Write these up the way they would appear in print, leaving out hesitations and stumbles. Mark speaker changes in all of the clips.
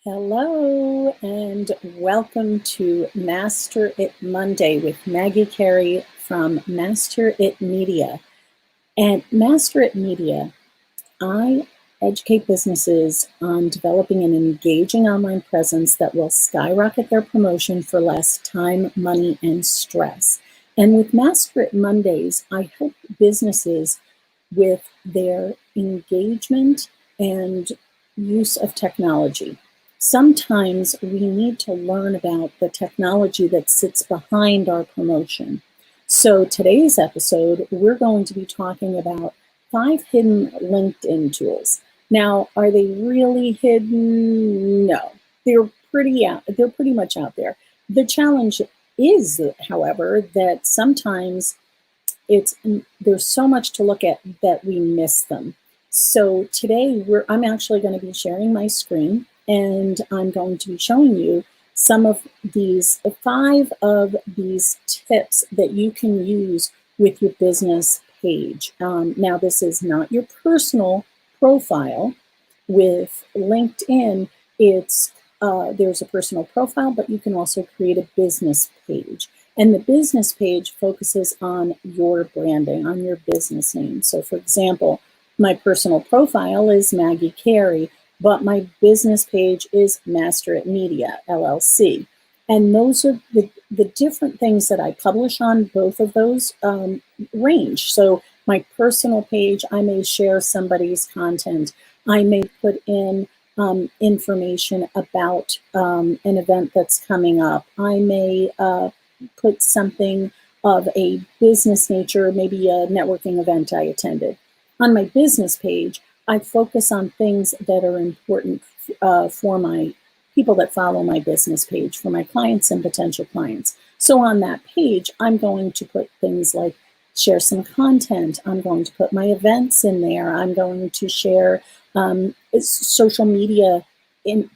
Speaker 1: Hello and welcome to Master It Monday with Maggie Carey from Master It Media. At Master It Media, I educate businesses on developing an engaging online presence that will skyrocket their promotion for less time, money, and stress. And with Master It Mondays, I help businesses with their engagement and use of technology. Sometimes we need to learn about the technology that sits behind our promotion. So today's episode, we're going to be talking about 5 hidden LinkedIn tools. Now, are they really hidden? No, they're pretty much out there. The challenge is, however, that sometimes there's so much to look at that we miss them. So today I'm actually going to be sharing my screen and I'm going to be showing you some of these 5 of these tips that you can use with your business page. Now, this is not your personal profile. With LinkedIn, there's a personal profile, but you can also create a business page. And the business page focuses on your branding, on your business name. So for example, my personal profile is Maggie Carey, but my business page is Master It Media, LLC. And those are the different things that I publish on both of those range. So my personal page, I may share somebody's content. I may put in information about an event that's coming up. I may put something of a business nature, maybe a networking event I attended. On my business page, I focus on things that are important for my people that follow my business page, for my clients and potential clients. So on that page, I'm going to put things like share some content. I'm going to put my events in there. I'm going to share social media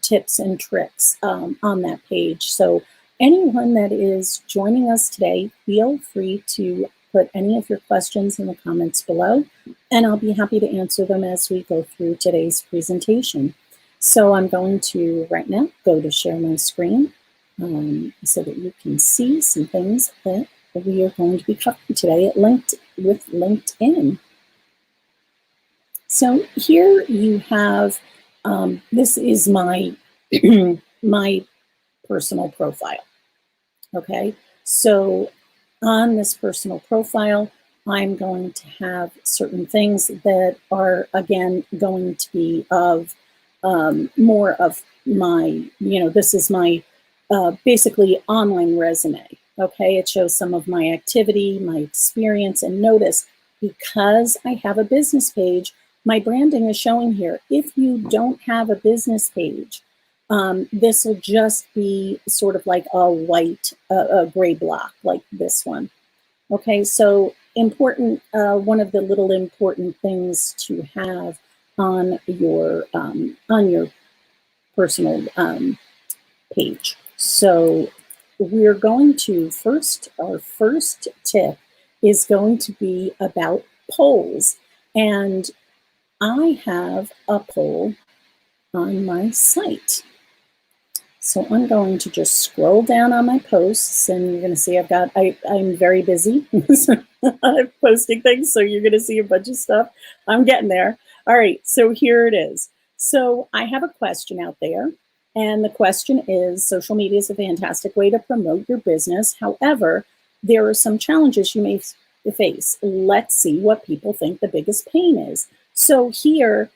Speaker 1: tips and tricks on that page. So anyone that is joining us today, feel free to put any of your questions in the comments below, and I'll be happy to answer them as we go through today's presentation. So I'm going to, right now, go to share my screen so that you can see some things that we are going to be covering today with LinkedIn. So here you have, this is my, my personal profile. Okay, so on this personal profile, I'm going to have certain things that are, again, going to be of more of my, this is my basically online resume. Okay, it shows some of my activity, my experience, and notice because I have a business page, my branding is showing here. If you don't have a business page, this will just be sort of like a white, a gray block like this one. Okay, so important, one of the little important things to have on your personal page. So we're going to our first tip is going to be about polls. And I have a poll on my site. So I'm going to just scroll down on my posts, and you're going to see I'm very busy posting things, so you're going to see a bunch of stuff. I'm getting there. All right, so here it is. So I have a question out there, and the question is, social media is a fantastic way to promote your business. However, there are some challenges you may face. Let's see what people think the biggest pain is. So here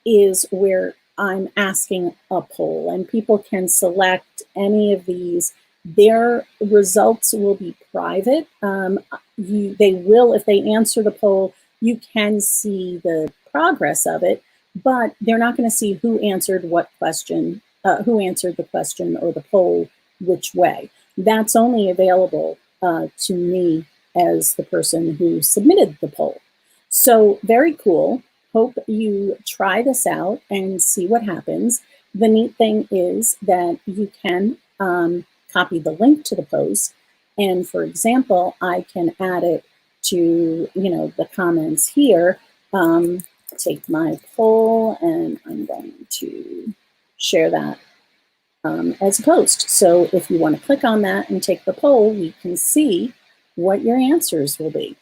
Speaker 1: is where I'm asking a poll, and people can select any of these. Their results will be private. They will, if they answer the poll, you can see the progress of it, but they're not going to see who answered what question, who answered the question or the poll which way. That's only available to me as the person who submitted the poll. So very cool. Hope you try this out and see what happens. The neat thing is that you can copy the link to the post. And for example, I can add it to, the comments here. Take my poll and I'm going to share that as a post. So if you want to click on that and take the poll, we can see what your answers will be.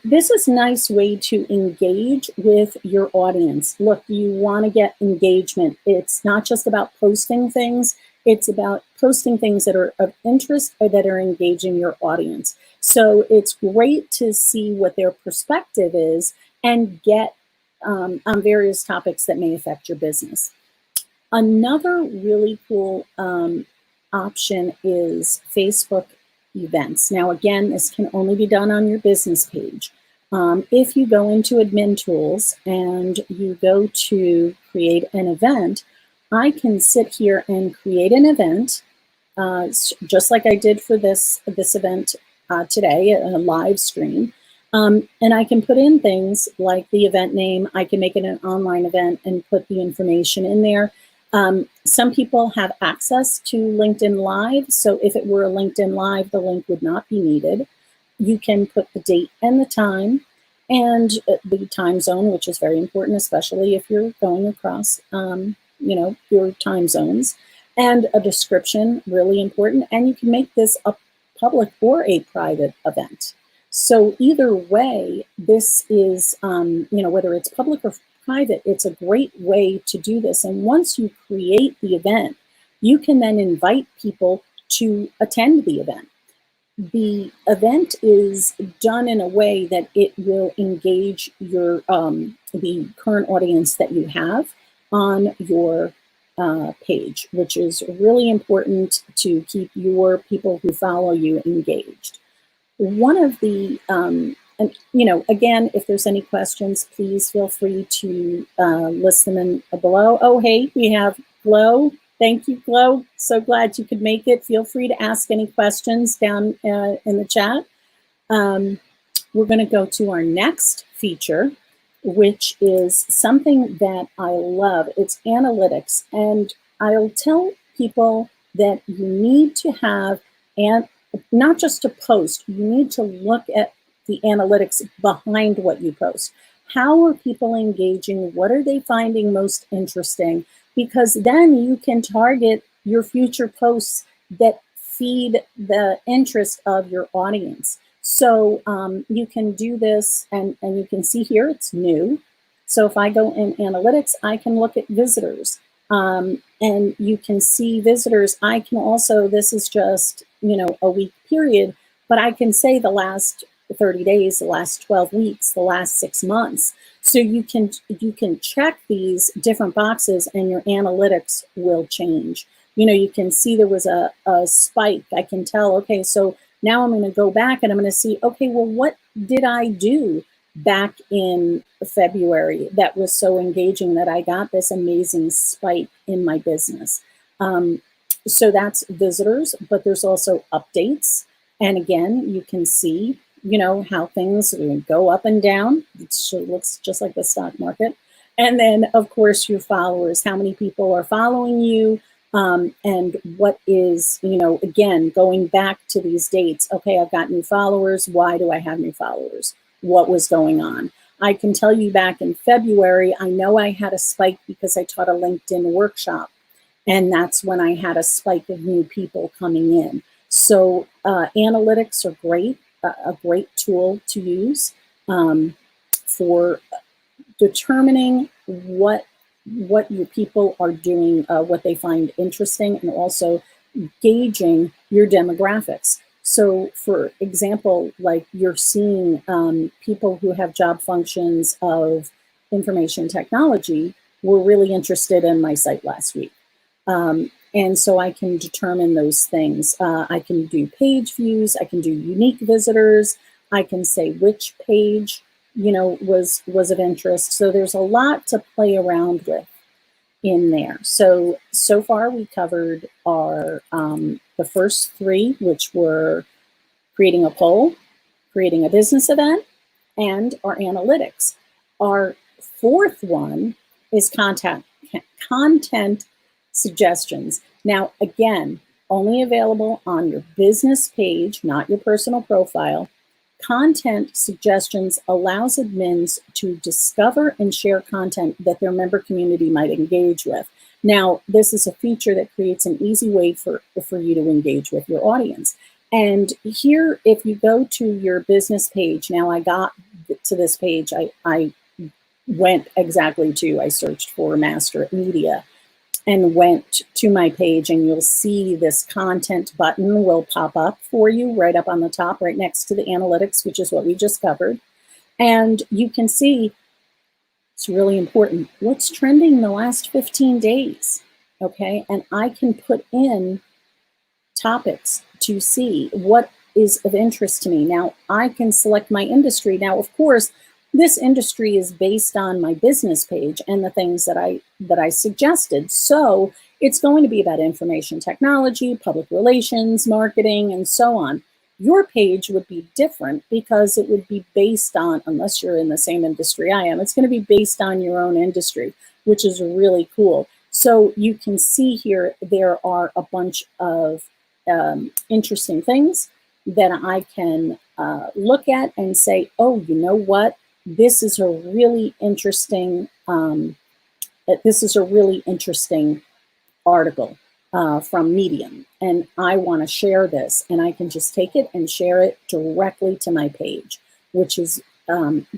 Speaker 1: This is a nice way to engage with your audience. Look, you want to get engagement. It's not just about posting things. It's about posting things that are of interest or that are engaging your audience. So it's great to see what their perspective is and get on various topics that may affect your business. Another really cool option is Facebook events. Now, again, this can only be done on your business page. If you go into admin tools and you go to create an event, I can sit here and create an event, just like I did for this event today, a live stream. And I can put in things like the event name. I can make it an online event and put the information in there. Some people have access to LinkedIn Live, so if it were a LinkedIn Live, the link would not be needed. You can put the date and the time and the time zone, which is very important, especially if you're going across, your time zones, and a description, really important. And you can make this a public or a private event. So either way, this is, whether it's public or private, it's a great way to do this. And once you create the event, you can then invite people to attend the event. The event is done in a way that it will engage your the current audience that you have on your page, which is really important to keep your people who follow you engaged. One of the again, if there's any questions, please feel free to list them in below. Oh, hey, we have Glo. Thank you, Glo. So glad you could make it. Feel free to ask any questions down in the chat. We're going to go to our next feature, which is something that I love. It's analytics. And I'll tell people that you need to have, and not just to post, you need to look at the analytics behind what you post. How are people engaging? What are they finding most interesting? Because then you can target your future posts that feed the interest of your audience. So you can do this, and you can see here it's new. So if I go in analytics, I can look at visitors. And you can see visitors. I can also, this is just, a week period, but I can say the last 30 days, the last 12 weeks, the last 6 months. So you can check these different boxes and your analytics will change. You can see there was a spike. I can tell, okay, so now I'm going to go back and I'm going to see, okay, well, what did I do back in February that was so engaging that I got this amazing spike in my business? So that's visitors, but there's also updates. And again, you can see, how things go up and down. It looks just like the stock market. And then, of course, your followers, how many people are following you, and what is, again, going back to these dates. Okay, I've got new followers. Why do I have new followers? What was going on? I can tell you back in February, I know I had a spike because I taught a LinkedIn workshop. And that's when I had a spike of new people coming in. So analytics are great, a great tool to use for determining what your people are doing, what they find interesting, and also gauging your demographics. So for example, like you're seeing people who have job functions of information technology were really interested in my site last week. And so I can determine those things. I can do page views. I can do unique visitors. I can say which page, was of interest. So there's a lot to play around with in there. So far we covered our the first three, which were creating a poll, creating a business event, and our analytics. Our fourth one is content suggestions. Now, again, only available on your business page, not your personal profile. Content suggestions allows admins to discover and share content that their member community might engage with. Now, this is a feature that creates an easy way for you to engage with your audience. And here, if you go to your business page, now I got to this page, I went exactly to, I searched for Master Media and went to my page, and you'll see this content button will pop up for you right up on the top, right next to the analytics, which is what we just covered. And you can see, it's really important, what's trending in the last 15 days, okay? And I can put in topics to see what is of interest to me. Now, I can select my industry. Now, of course, this industry is based on my business page and the things that I suggested. So it's going to be about information technology, public relations, marketing, and so on. Your page would be different because it would be based on, unless you're in the same industry I am, it's going to be based on your own industry, which is really cool. So you can see here, there are a bunch of interesting things that I can look at and say, oh, you know what? This is a really interesting, article from Medium, and I want to share this, and I can just take it and share it directly to my page, which is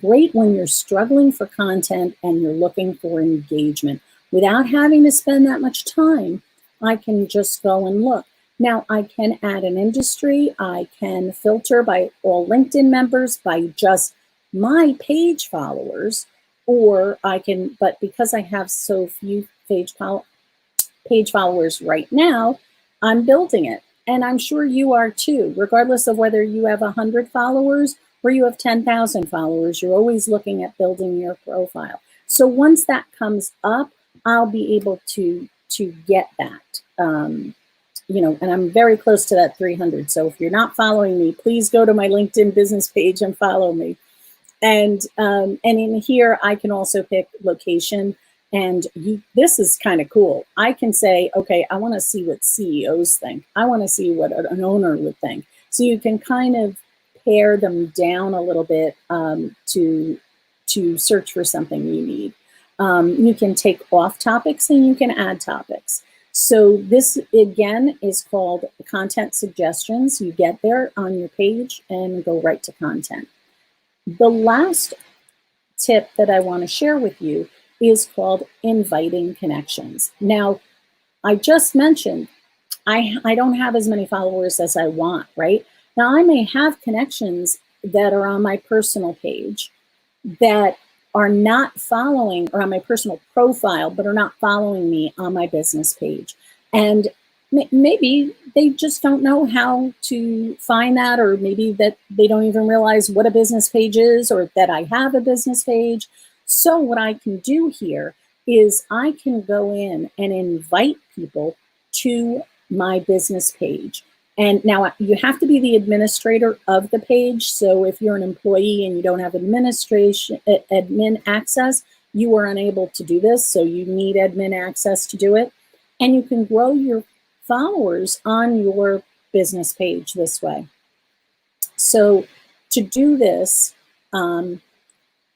Speaker 1: great when you're struggling for content and you're looking for engagement. Without having to spend that much time, I can just go and look. Now, I can add an industry. I can filter by all LinkedIn members, by just my page followers, or I can, but because I have so few page followers right now, I'm building it. And I'm sure you are too, regardless of whether you have 100 followers or you have 10,000 followers, you're always looking at building your profile. So once that comes up, I'll be able to get that. You know, and I'm very close to that 300. So if you're not following me, please go to my LinkedIn business page and follow me. And in here, I can also pick location. And this is kind of cool. I can say, okay, I want to see what CEOs think. I want to see what an owner would think. So you can kind of pare them down a little bit to search for something you need. You can take off topics and you can add topics. So this, again, is called content suggestions. You get there on your page and go right to content. The last tip that I want to share with you is called inviting connections. Now, I just mentioned I don't have as many followers as I want, right? Now, I may have connections that are on my personal page that are not following, or on my personal profile, but are not following me on my business page. And maybe they just don't know how to find that, or maybe that they don't even realize what a business page is, or that I have a business page. So what I can do here is I can go in and invite people to my business page. And now you have to be the administrator of the page. So if you're an employee and you don't have admin access, you are unable to do this. So you need admin access to do it. And you can grow your followers on your business page this way. So to do this, we're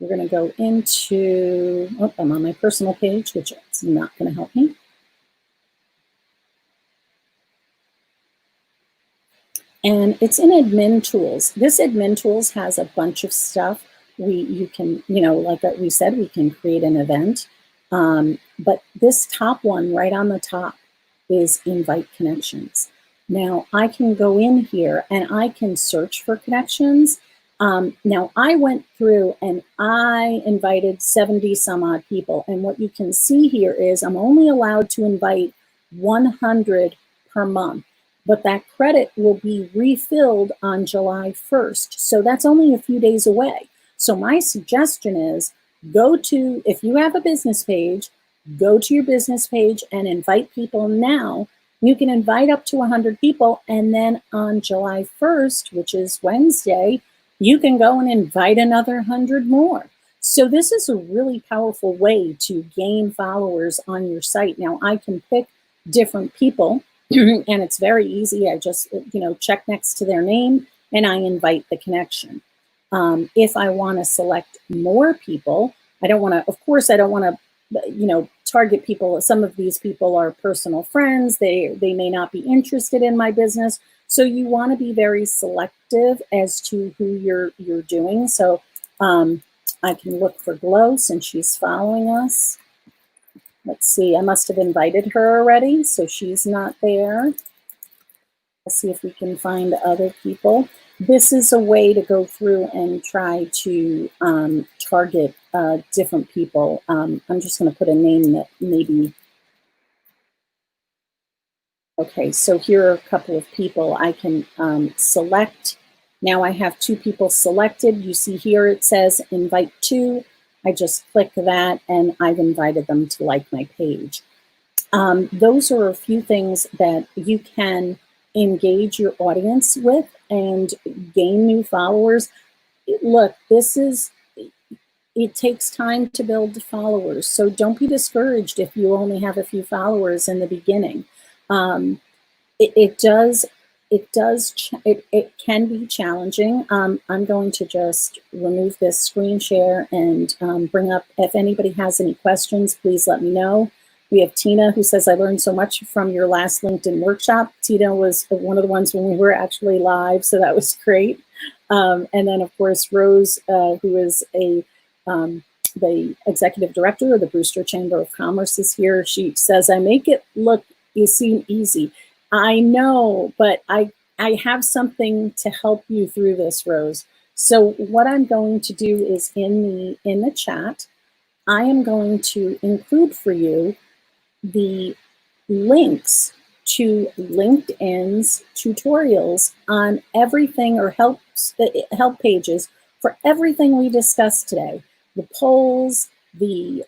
Speaker 1: going to go into, I'm on my personal page, which is not going to help me. And it's in admin tools. This admin tools has a bunch of stuff. You can, like we said, we can create an event. But this top one right on the top is invite connections. Now I can go in here and I can search for connections. Now I went through and I invited 70 some odd people. And what you can see here is I'm only allowed to invite 100 per month. But that credit will be refilled on July 1st. So that's only a few days away. So my suggestion is if you have a business page, go to your business page and invite people now. You can invite up to 100 people. And then on July 1st, which is Wednesday, you can go and invite another 100 more. So this is a really powerful way to gain followers on your site. Now I can pick different people. And it's very easy. I just, check next to their name and I invite the connection. If I want to select more people, I don't want to target people. Some of these people are personal friends. They may not be interested in my business. So you want to be very selective as to who you're doing. So I can look for Glow since she's following us. Let's see, I must have invited her already, so she's not there. Let's see if we can find other people. This is a way to go through and try to target different people. I'm just going to put a name that maybe. Okay, so here are a couple of people I can select. Now I have 2 people selected. You see here it says invite to. I just click that and I've invited them to like my page. Those are a few things that you can engage your audience with and gain new followers. Look, it takes time to build followers, so don't be discouraged if you only have a few followers in the beginning. It can be challenging. I'm going to just remove this screen share and bring up, if anybody has any questions, please let me know. We have Tina who says, I learned so much from your last LinkedIn workshop. Tina was one of the ones when we were actually live, so that was great. And then of course, Rose, who is the executive director of the Brewster Chamber of Commerce is here. She says, I make it look, you seem easy. I know, but I have something to help you through this, Rose. So what I'm going to do is in the chat, I am going to include for you the links to LinkedIn's tutorials on everything, or help pages for everything we discussed today. The polls, the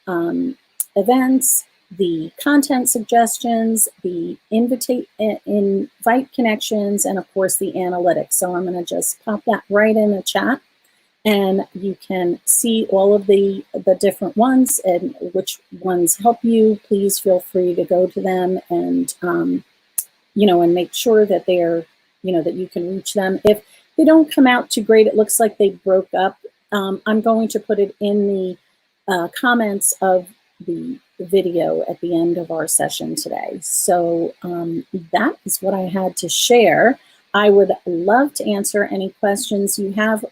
Speaker 1: events, the content suggestions, the invite connections, and of course the analytics. So I'm going to just pop that right in the chat, and you can see all of the different ones and which ones help you. Please feel free to go to them and and make sure that they're, that you can reach them. If they don't come out too great, it looks like they broke up, I'm going to put it in the comments of the video at the end of our session today. So that is what I had to share. I would love to answer any questions you have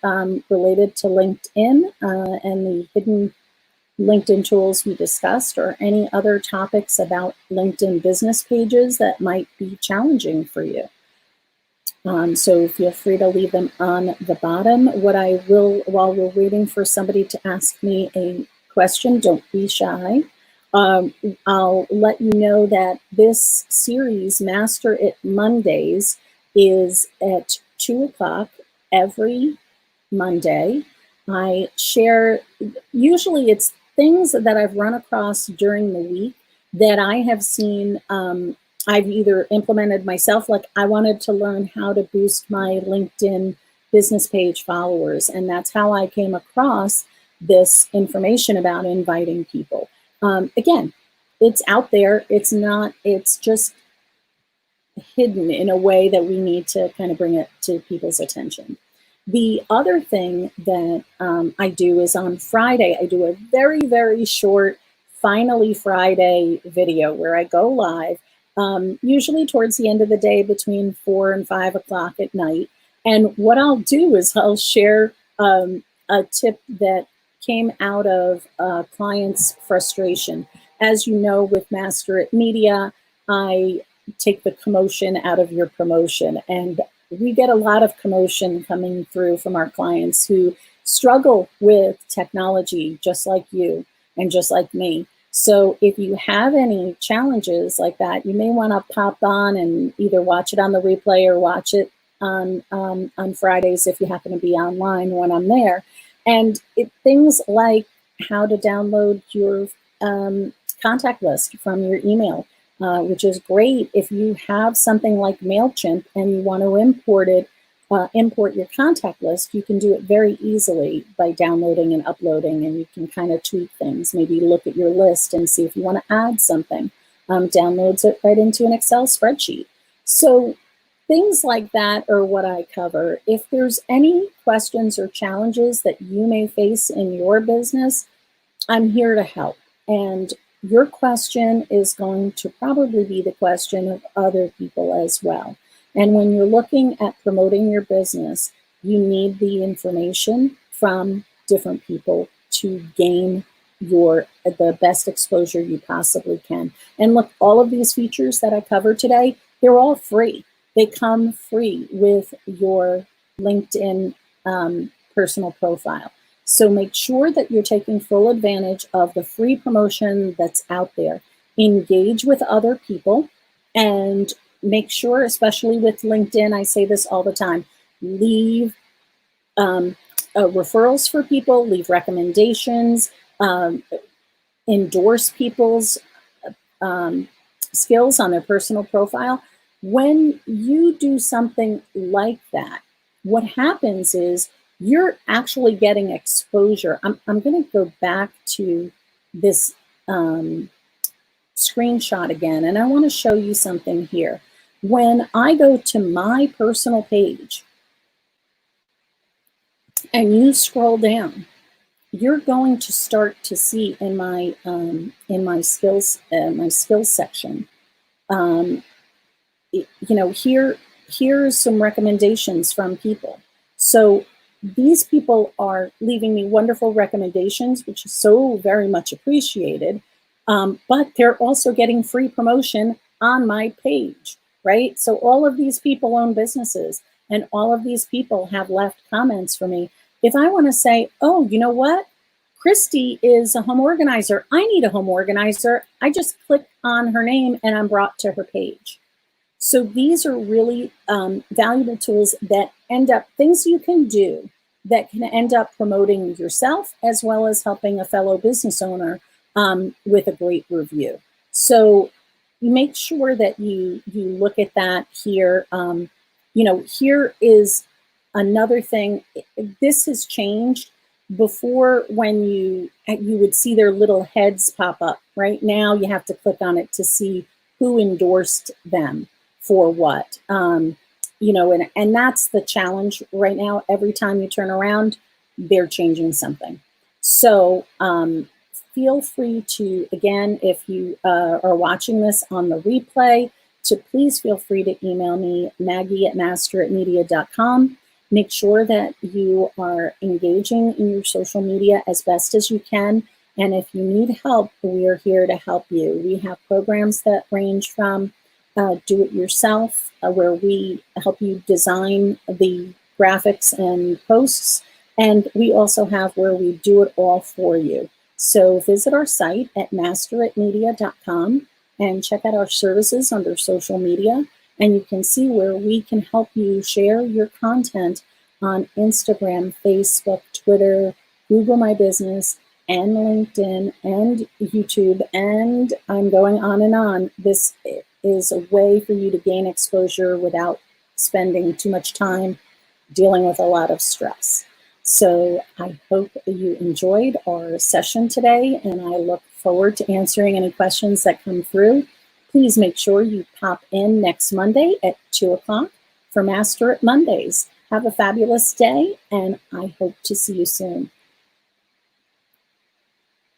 Speaker 1: related to LinkedIn and the hidden LinkedIn tools we discussed, or any other topics about LinkedIn business pages that might be challenging for you. So feel free to leave them on the bottom. What I will, while we're waiting for somebody to ask me a question, don't be shy. I'll let you know that this series, Master It Mondays, is at 2 o'clock every Monday. I share, usually it's things that I've run across during the week that I have seen, I've either implemented myself, like I wanted to learn how to boost my LinkedIn business page followers, and that's how I came across this information about inviting people. Again, it's out there, it's not, it's just hidden in a way that we need to kind of bring it to people's attention. The other thing that I do is on Friday, I do a very, very short Finally Friday video where I go live, usually towards the end of the day between 4 and 5 o'clock at night. And what I'll do is I'll share a tip that came out of a client's frustration. As you know, with Master It Media, I take the commotion out of your promotion. And we get a lot of commotion coming through from our clients who struggle with technology, just like you and just like me. So if you have any challenges like that, you may want to pop on and either watch it on the replay or watch it on Fridays if you happen to be online when I'm there. And things like how to download your contact list from your email, which is great if you have something like MailChimp and you want to import your contact list. You can do it very easily by downloading and uploading, and you can kind of tweak things. Maybe look at your list and see if you want to add something. Downloads it right into an Excel spreadsheet. So things like that are what I cover. If there's any questions or challenges that you may face in your business, I'm here to help. And your question is going to probably be the question of other people as well. And when you're looking at promoting your business, you need the information from different people to gain the best exposure you possibly can. And look, all of these features that I covered today, they're all free. They come free with your LinkedIn personal profile. So make sure that you're taking full advantage of the free promotion that's out there. Engage with other people, and make sure, especially with LinkedIn, I say this all the time, leave referrals for people, leave recommendations, endorse people's skills on their personal profile. When you do something like that, what happens is you're actually getting exposure. I'm going to go back to this screenshot again, and I want to show you something here. When I go to my personal page and you scroll down, you're going to start to see in my skills section, here's some recommendations from people. So these people are leaving me wonderful recommendations, which is so very much appreciated. But they're also getting free promotion on my page, right? So all of these people own businesses, and all of these people have left comments for me. If I want to say, oh, you know what? Christy is a home organizer. I need a home organizer. I just click on her name and I'm brought to her page. So these are really valuable tools that end up, things you can do that can end up promoting yourself as well as helping a fellow business owner with a great review. So make sure that you look at that here. Here is another thing. This has changed. Before, when you would see their little heads pop up. Right now, you have to click on it to see who endorsed them for what. And that's the challenge right now. Every time you turn around, they're changing something. So feel free to, again, if you are watching this on the replay, to please feel free to email me, maggie@masteritmedia.com. Make sure that you are engaging in your social media as best as you can. And if you need help, we are here to help you. We have programs that range from do-it-yourself, where we help you design the graphics and posts. And we also have where we do it all for you. So visit our site at masteritmedia.com and check out our services under social media. And you can see where we can help you share your content on Instagram, Facebook, Twitter, Google My Business, and LinkedIn, and YouTube, and I'm going on and on. This is a way for you to gain exposure without spending too much time dealing with a lot of stress. So I hope you enjoyed our session today, and I look forward to answering any questions that come through. Please make sure you pop in next Monday at 2 o'clock for Master It Mondays. Have a fabulous day, and I hope to see you soon.